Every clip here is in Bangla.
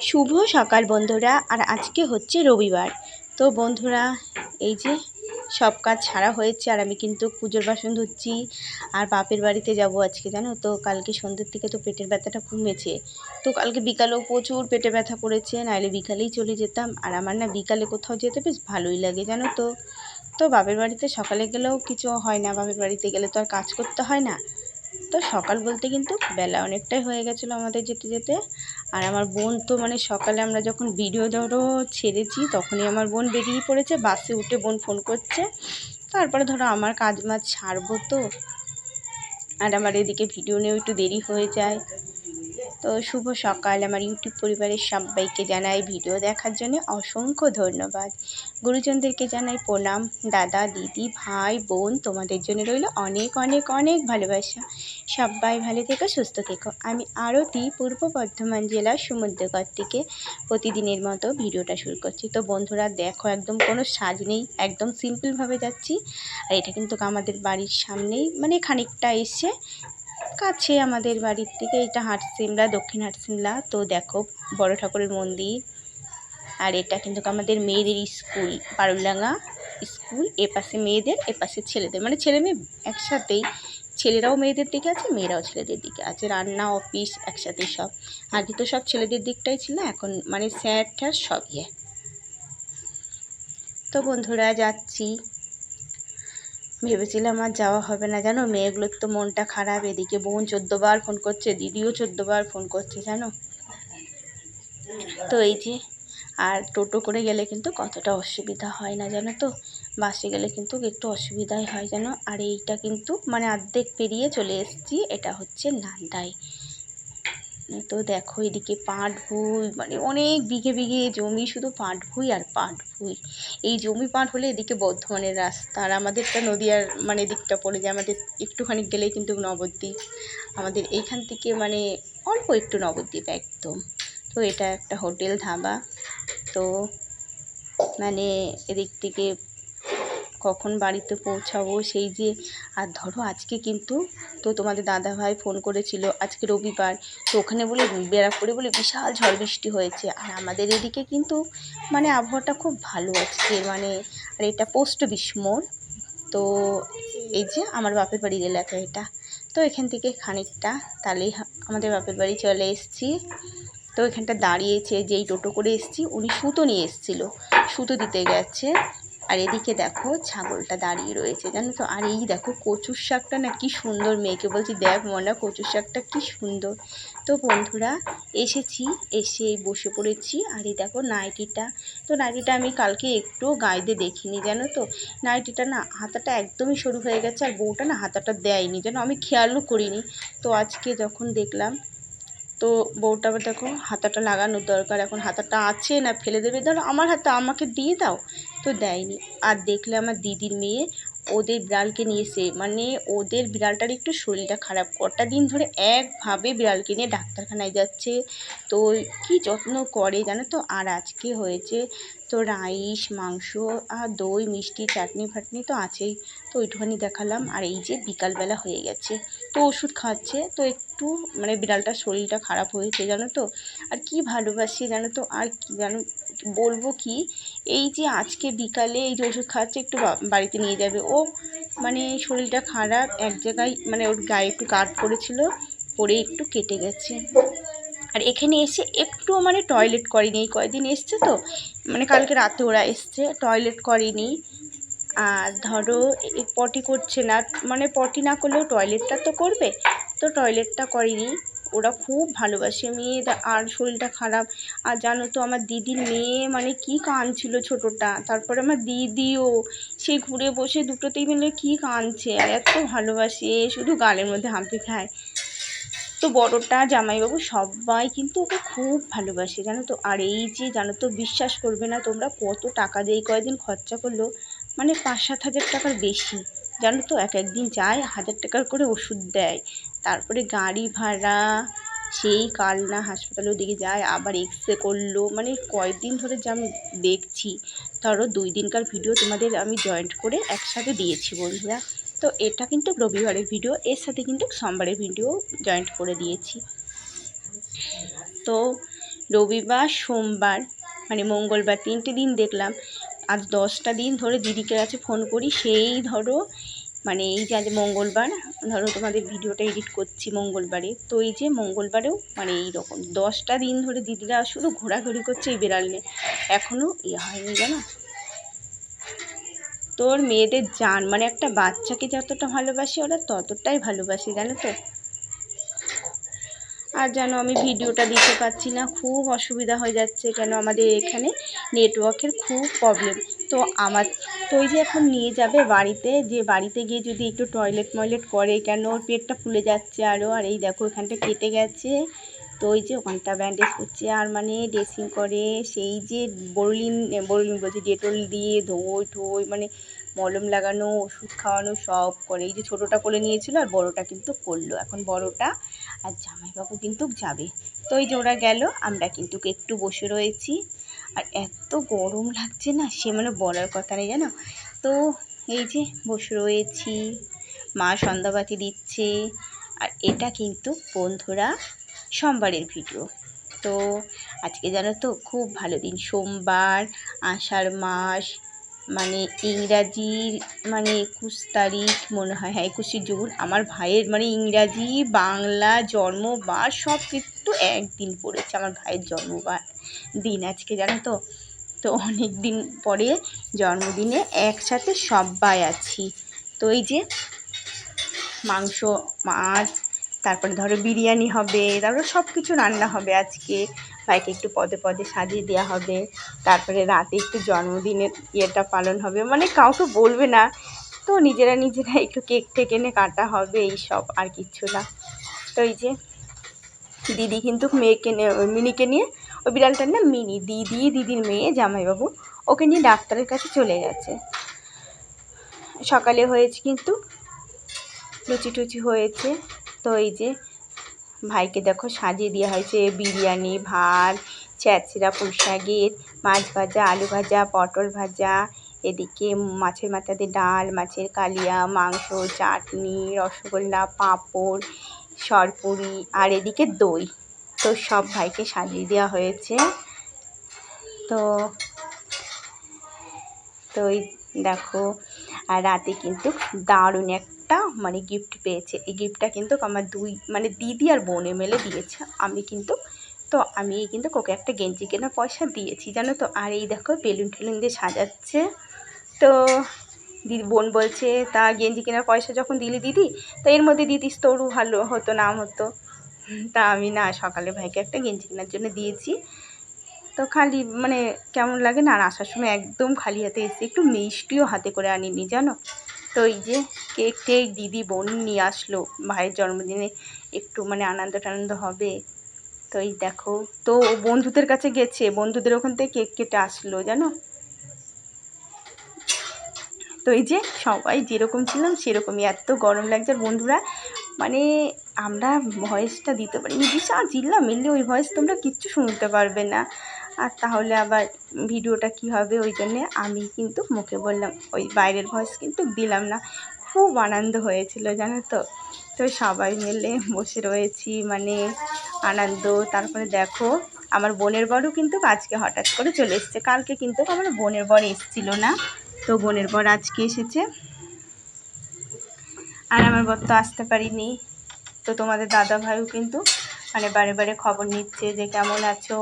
শুভ সকাল বন্ধুরা। আর আজকে হচ্ছে রবিবার। তো বন্ধুরা, এই যে সব কাজ ছাড়া হয়েছে আর আমি কিন্তু পুজোর বাসন ধুচ্ছি। আর বাপের বাড়িতে যাব আজকে, জানো তো। কালকে সন্ধ্যের থেকে তো পেটের ব্যথাটা কমেছে, তো কালকে বিকালেও প্রচুর পেটে ব্যথা করেছে, নাহলে বিকালেই চলে যেতাম। আর আমার না বিকালে কোথাও যেতে বেশ ভালোই লাগে, জানো তো। তো বাপের বাড়িতে সকালে গেলেও কিছু হয় না, বাপের বাড়িতে গেলে তো আর কাজ করতে হয় না। তো সকাল বলতে কিন্তু বেলা অনেকটাই হয়ে গেছিলো আমাদের যেতে যেতে। আর আমার বোন তো মানে সকালে আমরা যখন ভিডিও ধরো ছেড়েছি তখনই আমার বোন বেরিয়ে পড়েছে, বাসে উঠে বোন ফোন করছে। তারপরে ধরো আমার কাজ মাছ ছাড়বো তো, আর আমার এদিকে ভিডিও নিয়েও একটু দেরি হয়ে যায়। তো শুভ সকাল আমার ইউটিউব পরিবারের সবাইকে জানাই ভিডিও দেখার জন্য অসংখ্য ধন্যবাদ। গুরুজনদেরকে জানাই প্রণাম। দাদা দিদি ভাই বোন তোমাদের জন্য রইল অনেক অনেক অনেক ভালোবাসা। সবাই ভালো থেকো, সুস্থ থেকো। আমি আরতি, পূর্ব বর্ধমান জেলার সমুদ্রগড় থেকে প্রতিদিনের মতো ভিডিওটা শুরু করছি। তো বন্ধুরা দেখো, একদম কোনো সাজ নেই, একদম সিম্পলভাবে যাচ্ছি। আর এটা কিন্তু আমাদের বাড়ির সামনেই, মানে খানিকটা এসে কাছে আমাদের বাড়ির থেকে। এটা হাটশিমলা, দক্ষিণ হাটশিমলা। তো দেখো বড় ঠাকুরের মন্দির। আর এটা কিন্তু আমাদের মেয়েদের স্কুল, পারুলডাঙ্গা স্কুল। এপাশে মেয়েদের, এপাশে ছেলেদের, মানে ছেলে মেয়ে একসাথেই। ছেলেরাও মেয়েদের দিকে আছে, মেয়েরাও ছেলেদের দিকে আছে। রান্না, অফিস একসাথেই সব। আগে তো সব ছেলেদের দিকটাই ছিল, এখন মানে স্যার ট্যার সব ইয়ে। তো বন্ধুরা যাচ্ছি। ভেবেছিলাম আর যাওয়া হবে না, জানো। মেয়েগুলোর তো মনটা খারাপ। এদিকে বোন 14 বার ফোন করছে, দিদিও 14 বার ফোন করছে, জানো তো। এই যে, আর টোটো করে গেলে কিন্তু কতটা অসুবিধা হয় না, জানো তো। বাসে গেলে কিন্তু একটু অসুবিধাই হয়, জানো। আর এইটা কিন্তু মানে অর্ধেক পেরিয়ে চলে এসেছি। এটা হচ্ছে নান্দাই। তো দেখো এদিকে পাট ভুঁই, মানে অনেক বিঘে বিঘে জমি, শুধু পাট ভুঁই আর পাট ভুঁই। এই জমি পাট হলে এদিকে বর্ধমানের রাস্তা। আর আমাদেরটা নদীয়ার মানে দিকটা পড়ে যায়, আমাদের একটুখানি গেলেই কিন্তু নবদ্বীপ। আমাদের এইখান থেকে মানে অল্প একটু নবদ্বীপ একদম। তো এটা একটা হোটেল ধাবা। তো মানে এদিক থেকে কখন বাড়িতে পৌঁছাবো সেই যে। আর ধরো আজকে কিন্তু, তো তোমাদের দাদাভাই ফোন করেছিল, আজকে রবিবার, তো ওখানে বলে ব্যারাকপুরে বলে বিশাল ঝড় বৃষ্টি হয়েছে। আর আমাদের এদিকে কিন্তু মানে আবহাওয়াটা খুব ভালো আজকে, মানে। আর এটা পোস্ট বিস্মোর। তো এই যে আমার বাপের বাড়ির এলাকা এটা। তো এখান থেকে খানিকটা তাহলেই আমাদের বাপের বাড়ি চলে এসেছি। তো এখানটা দাঁড়িয়েছে, যেই টোটো করে এসেছি উনি সুতো নিয়ে এসেছিলো, সুতো দিতে গেছে। আর এদিকে দেখো ছাগলটা দাঁড়িয়ে রয়েছে, জানো তো। আর এই দেখো কচুর শাকটা না কি সুন্দর, মেয়েকে বলছি দেখ মনা কচুর শাকটা কি সুন্দর। তো বন্ধুরা এসেছি, এসে বসে পড়েছি। আর এই দেখো নাইটিটা। তো নাইটিটা আমি কালকে একটু গায়ে দিয়ে দেখিনি, জানো তো। নাইটিটা না হাতাটা একদমই সরু হয়ে গেছে, আর বউটা না হাতাটা দেয়নি, যেন আমি খেয়ালও করিনি। তো আজকে যখন দেখলাম, তো বউটা আবার দেখো হাতাটা লাগানোর দরকার, এখন হাতাটা আছে না ফেলে দেবে, ধরো আমার হাতা আমাকে দিয়ে দাও, তো দেয়নি। আর দেখলে আমার দিদির মেয়ে ওদের বিড়ালকে নিয়েছে, মানে ওদের বিড়ালটার একটু শরীরটা খারাপ, কটা দিন ধরে একভাবে বিড়ালকে নিয়ে ডাক্তারখানায় যাচ্ছে। তো কি যত্ন করে জানো তো। আর আজকে হয়েছে তো রাইস, মাংস আর দই, মিষ্টি, চাটনি ফাটনি তো আছেই। তো ওইটুখানি দেখালাম। আর এই যে বিকালবেলা হয়ে গেছে, তো ওষুধ খাচ্ছে। তো একটু মানে বিড়ালটার শরীরটা খারাপ হয়েছে, জানো তো। আর কি ভালোবাসি জানো তো। আর কি জানো বলবো কি, এই যে আজকে বিকালে এই যে ওষুধ খাচ্ছে, একটু বাড়িতে নিয়ে যাবে ও। মানে শরীরটা খারাপ, এক জায়গায় মানে ওর গায়ে একটু কাট পড়েছিল, পড়ে একটু কেটে গেছে। আর এখানে এসে একটু মানে টয়লেট করেনি, এই কয়দিন এসছে তো, মানে কালকে রাতে ওরা এসছে, টয়লেট করেনি। আর ধরো পটি করছে না, মানে পটি না করলেও টয়লেটটা তো করবে, তো টয়লেটটা করেনি। ওরা খুব ভালোবাসে মেয়ে। আর শরীরটা খারাপ। আর জানো তো আমার দিদির মেয়ে মানে কি কাঁদছিল ছোটোটা, তারপরে আমার দিদিও সেই ঘুরে বসে দুটোতেই মিলে কি কাঁদছে, আর এত ভালোবাসে, শুধু গালের মধ্যে হাঁপি খায়। তো বড়টা জামাইবাবু সবাই কিন্তু ওকে খুব ভালোবাসে, জানো তো। আর এই যে জানো তো, বিশ্বাস করবে না তোমরা, কত টাকা দিয়ে এই কয়েকদিন খরচা করলো, মানে 5-7 হাজার টাকার বেশি, জানো তো। এক একদিন যায় 1000 টাকার করে ওষুধ দেয়, তারপরে গাড়ি ভাড়া, সেই কাল না হাসপাতালের দিকে যায়, আবার এক্সরে করলো, মানে কয়েকদিন ধরে যা আমি দেখছি। ধরো 2 দিনকার ভিডিও তোমাদের আমি জয়েন্ট করে একসাথে দিয়েছি বন্ধুরা। তো এটা কিন্তু রবিবারের ভিডিও, এর সাথে কিন্তু সোমবারের ভিডিও জয়েন্ট করে দিয়েছি। তো রবিবার, সোমবার, মানে মঙ্গলবার, 3টে দিন দেখলাম। আজ 10টা দিন ধরে দিদিকে কাছে ফোন করি, সেই ধরো মানে এই যে আজ মঙ্গলবার, ধরো তোমাদের ভিডিওটা এডিট করছি মঙ্গলবারে, তো এই যে মঙ্গলবারেও মানে এইরকম 10টা দিন ধরে দিদিরা শুধু ঘোরাঘুরি করছে এই বিড়াল নিয়ে, এখনও হয়নি জানো। তোর মেয়েদের জান, মানে একটা বাচ্চাকে যতটা ভালোবাসে ওরা ততটাই ভালোবাসে জানো তো। আর জানো আমি ভিডিওটা দিতে পারছি না, খুব অসুবিধা হয়ে যাচ্ছে, কেন আমাদের এখানে নেটওয়ার্কের খুব প্রবলেম। তো ওই যে এখন নিয়ে যাবে বাড়িতে, যে বাড়িতে গিয়ে যদি একটু টয়লেট করে, কেন ওর পেটটা ফুলে যাচ্ছে আরও। আর এই দেখো এখানটা কেটে গেছে, তো ওই যে ওখানটা ব্যান্ডেজ করছে, আর মানে ড্রেসিং করে, সেই যে বড়লিন বলছি ডেটল দিয়ে ধোই মানে মলম লাগানো, ওষুধ খাওয়ানো সব করে। এই যে ছোটোটা কোলে নিয়েছিল আর বড়োটা কিন্তু করলো, এখন বড়োটা আর জামাইবাবু কিন্তু যাবে। তো ওই যে ওরা গেল, আমরা কিন্তু একটু বসে রয়েছি। আর এত গরম লাগছে না, সে মানে বলার কথা নেই জানো। তো এই যে বসে রয়েছি, মা সন্ধ্যাবাতি দিচ্ছে। আর এটা কিন্তু বন্ধুরা সোমবারের ভিডিও। তো আজকে জানো তো খুব ভালো দিন, সোমবার, আষাঢ় মাস, মানে ইংরাজির মানে 21 তারিখ মনে হয়, হ্যাঁ 21শে জুন। আমার ভাইয়ের মানে ইংরাজি বাংলা জন্মবার সব কিন্তু একদিন পড়েছে, আমার ভাইয়ের জন্মবার দিন আজকে জানো তো। তো অনেক দিন পরে জন্মদিনে একসাথে সবাই আছি। তো এই যে মাংস, মাছ, তারপরে ধরো বিরিয়ানি হবে, তারপরে সব কিছু রান্না হবে আজকে। ভাইকে একটু পদে পদে সাজিয়ে দেওয়া হবে, তারপরে রাতে একটু জন্মদিনের ইয়েটা পালন হবে, মানে কাউকে বলবে না, তো নিজেরা একটু কেক টেক এনে কাটা হবে, এই সব আর কিচ্ছু না। তো এই যে দিদি কিন্তু মেয়েকে নিয়ে, মিনিকে নিয়ে, ওই বিড়ালটার না মিনি, দিদির মেয়ে জামাইবাবু ওকে নিয়ে ডাক্তারের কাছে চলে গেছে। সকালে হয়েছে কিন্তু লুচি টুচি হয়েছে। তো এই যে ভাইকে দেখো সাজিয়ে দেওয়া হয়েছে বিরিয়ানি, ভাত, চ্যাচড়া, পুঁই শাকের, মাছ ভাজা, আলু ভাজা, পটল ভাজা, এদিকে মাছের মাথা দিয়ে ডাল, মাছের কালিয়া, মাংস, চাটনি, রসগোল্লা, পাঁপড়, সরপুরি, আর এদিকে দই। তো সব ভাইকে সাজিয়ে দেওয়া হয়েছে। তো ওই দেখো, আর রাতে কিন্তু দারুণ একটা মানে গিফট পেয়েছে। এই গিফটটা কিন্তু আমার মানে দিদি আর বোনে মিলে দিয়েছে। আমি কিন্তু ওকে একটা গেঞ্জি কেনার পয়সা দিয়েছি জানো তো। আর এই দেখো বেলুন টেলুন দিয়ে সাজাচ্ছে। তো বোন বলছে, তা গেঞ্জি কেনার পয়সা যখন দিলি দিদি, তা এর মধ্যে দিদিস তোরও ভালো হতো, নাম হতো। তা আমি না, সকালে ভাইকে একটা গেঞ্জি কেনার জন্য দিয়েছি। তো খালি মানে কেমন লাগে না, আর আসার সময় একদম খালি হাতে এসে, একটু মিষ্টিও হাতে করে আনিনি জানো। তো এই যে কেক টেক দিদি বোন নিয়ে আসলো, ভাইয়ের জন্মদিনে একটু মানে আনন্দ টানন্দ হবে। তো এই দেখো, তো বন্ধুদের কাছে গেছে, বন্ধুদের ওখান থেকে কেক কেটে আসলো জানো। তো এই যে সবাই যেরকম ছিলাম সেরকমই, এত গরম লাগছে। আর বন্ধুরা মানে আমরা ভয়েসটা দিতে পারি, বিশাল চিল্লা মিললে ওই ভয়েস তোমরা কিচ্ছু শুনতে পারবে না, আর তাহলে আবার ভিডিওটা কি হবে। ওই জন্যে আমি কিন্তু মুখে বললাম, ওই বাইরের ভয়েস কিন্তু দিলাম না। খুব আনন্দ হয়েছিল জানো তো। তো সবাই মিলে বসে রয়েছি, মানে আনন্দ। তারপরে দেখো আমার বোনের বরও কিন্তু আজকে হঠাৎ করে চলে এসছে, কালকে কিন্তু আমার বোনের বর এসেছিলো না, তো বোনের বর আজকে এসেছে। আর আমার বর তো আসতে পারিনি। তো তোমাদের দাদা ভাইও কিন্তু মানে বারে বারে খবর নিচ্ছে যে কেমন আছো।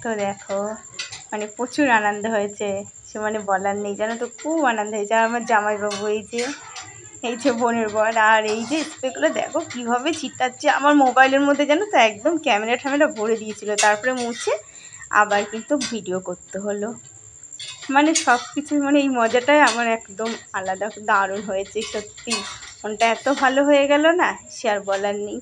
তো দেখো মানে প্রচুর আনন্দ হয়েছে, সে মানে বলার নেই জানো তো, খুব আনন্দ হয়েছে। আর আমার জামাইবাবু এই যে বোনের বর, আর এই যে স্প্রেগুলো দেখো কীভাবে ছিটাচ্ছে আমার মোবাইলের মধ্যে জানো তো, একদম ক্যামেরা ভরে দিয়েছিল, তারপরে মুছে আবার কিন্তু ভিডিও করতে হলো। মানে সব কিছু মানে এই মজাটাই আমার একদম আলাদা, দারুণ হয়েছে সত্যি, মনটা এত ভালো হয়ে গেল না, সে আর বলার নেই।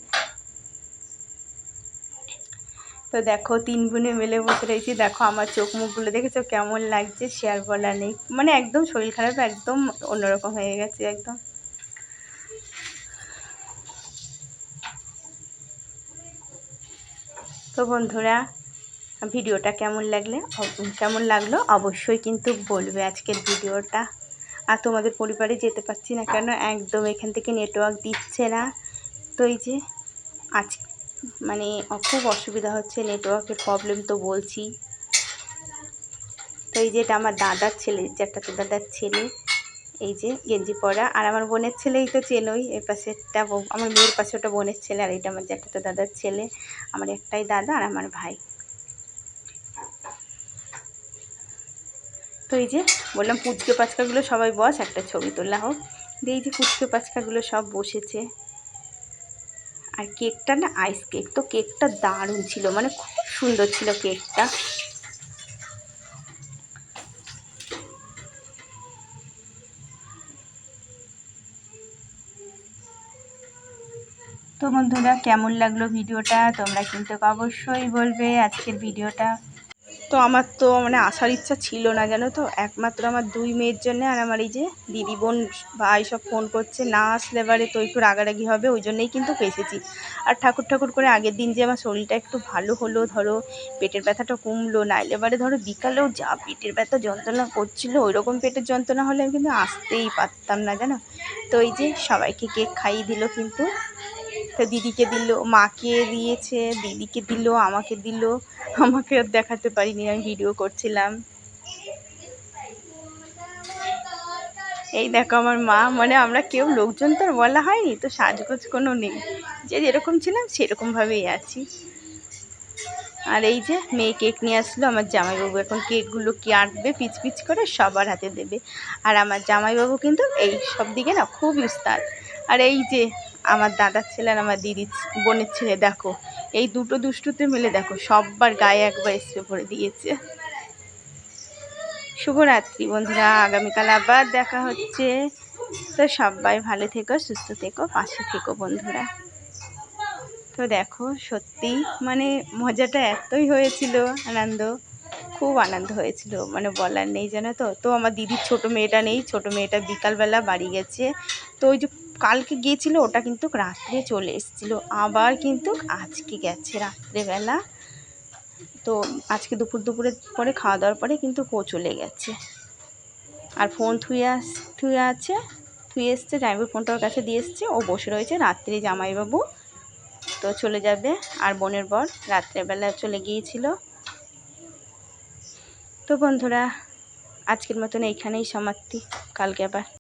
তো দেখো 3 বোনে মিলে বসে রয়েছি, দেখো আমার চোখ মুখগুলো দেখেছো কেমন লাগছে, সে আর বলার নেই, মানে একদম শরীর খারাপ একদম অন্যরকম হয়ে গেছে একদম। তো বন্ধুরা ভিডিওটা কেমন লাগলো অবশ্যই কিন্তু বলবে আজকের ভিডিওটা। আর তোমাদের পরিবারে যেতে পারছি না কেন, একদম এখান থেকে নেটওয়ার্ক দিচ্ছে না। তো এই যে মানে খুব অসুবিধা হচ্ছে, নেটওয়ার্কের প্রবলেম তো বলছি। তো এই যে এটা আমার দাদার ছেলে, জ্যাঠাতো দাদার ছেলে, এই যে গেঞ্জি পরা। আর আমার বোনের ছেলেই তো চেনই, এর পাশেরটা আমার মেয়ের পাশে ওটা বোনের ছেলে, আর এটা আমার জ্যাঠাতো দাদার ছেলে। আমার একটাই দাদা আর আমার ভাই। তো এই যে বললাম পুচকে পাচকাগুলো সবাই বস, একটা ছবি তোলা হোক। দিয়ে এই যে পুচকে পাচকাগুলো সব বসেছে। আর কেকটা না আইস কেক, তো কেকটা দারুণ ছিল, মানে খুব সুন্দর ছিল কেকটা। তো বন্ধুরা, কেমন লাগলো ভিডিওটা তোমরা কিন্তু অবশ্যই বলবে আজকের ভিডিওটা। তো আমার তো মানে আসার ইচ্ছা ছিল না, জানো তো, একমাত্র আমার 2 মেয়ের জন্য। আর আমার এই যে দিদি বোন ভাই সব ফোন করছে, না আসলে এবারে তো একটু রাগারাগি হবে, ওই জন্যই কিন্তু এসেছি। আর ঠাকুর করে আগের দিন যে আমার শরীরটা একটু ভালো হলো, ধরো পেটের ব্যথাটা কমলো, নাইলে এবারে ধরো বিকালেও যা পেটের ব্যথা যন্ত্রণা করছিলো, ওই রকম পেটের যন্ত্রণা হলে আমি কিন্তু আসতেই পারতাম না, জানো। তো এই যে সবাইকে কেক খাইয়ে দিল কিন্তু। তো দিদিকে দিল, মাকে দিয়েছে, দিদিকে দিল, আমাকে দিল। আমাকে আর দেখাতে পারিনি, আমি ভিডিও করছিলাম। এই দেখো আমার মা, মানে আমরা কেউ লোকজন তো আর বলা হয়নি, তো সাজগোজ কোনো নেই, যে যেরকম ছিলাম সেরকমভাবেই আছি। আর এই যে মেয়ে কেক নিয়ে আসলো, আমার জামাইবাবু এখন কেকগুলো কাটবে পিচ পিচ করে সবার হাতে দেবে। আর আমার জামাইবাবু কিন্তু এই সব দিকে না খুব উস্তাদ। আর এই যে আমার দাদার ছেলে আর আমার দিদির বোনের ছেলে, দেখো এই দুটো দুষ্টুতে মিলে দেখো সববার গায়ে একবার স্প্রে করে দিয়েছে। শুভরাত্রি বন্ধুরা, আগামীকাল আবার দেখা হচ্ছে। তো সবাই ভালো থেকো, সুস্থ থেকো, পাশে থেকো বন্ধুরা। তো দেখো সত্যি মানে মজাটা এতই হয়েছিল, আনন্দ, খুব আনন্দ হয়েছিল, মানে বলার নেই, জানো তো। তো আমার দিদির ছোট মেয়েটা নেই, ছোট মেয়েটা বিকালবেলা বাড়ি গেছে। তো ওই যে কালকে গিয়েছিল, ওটা কিন্তু রাত্রে চলে এসেছিলো, আবার কিন্তু আজকে গেছে রাত্রেবেলা। তো আজকে দুপুরের পরে খাওয়া দাওয়ার পরে কিন্তু ও চলে গেছে। আর ফোন থুয়ে আছে, থুয়ে এসছে, জামাইবাবুর ফোনটা ওর কাছে দিয়ে এসছে, ও বসে রয়েছে। রাত্রে জামাইবাবু তো চলে যাবে, আর বোনের বর রাত্রেবেলা চলে গিয়েছিল। তো বন্ধুরা, আজকের মতন এইখানেই সমাপ্তি, কালকে আবার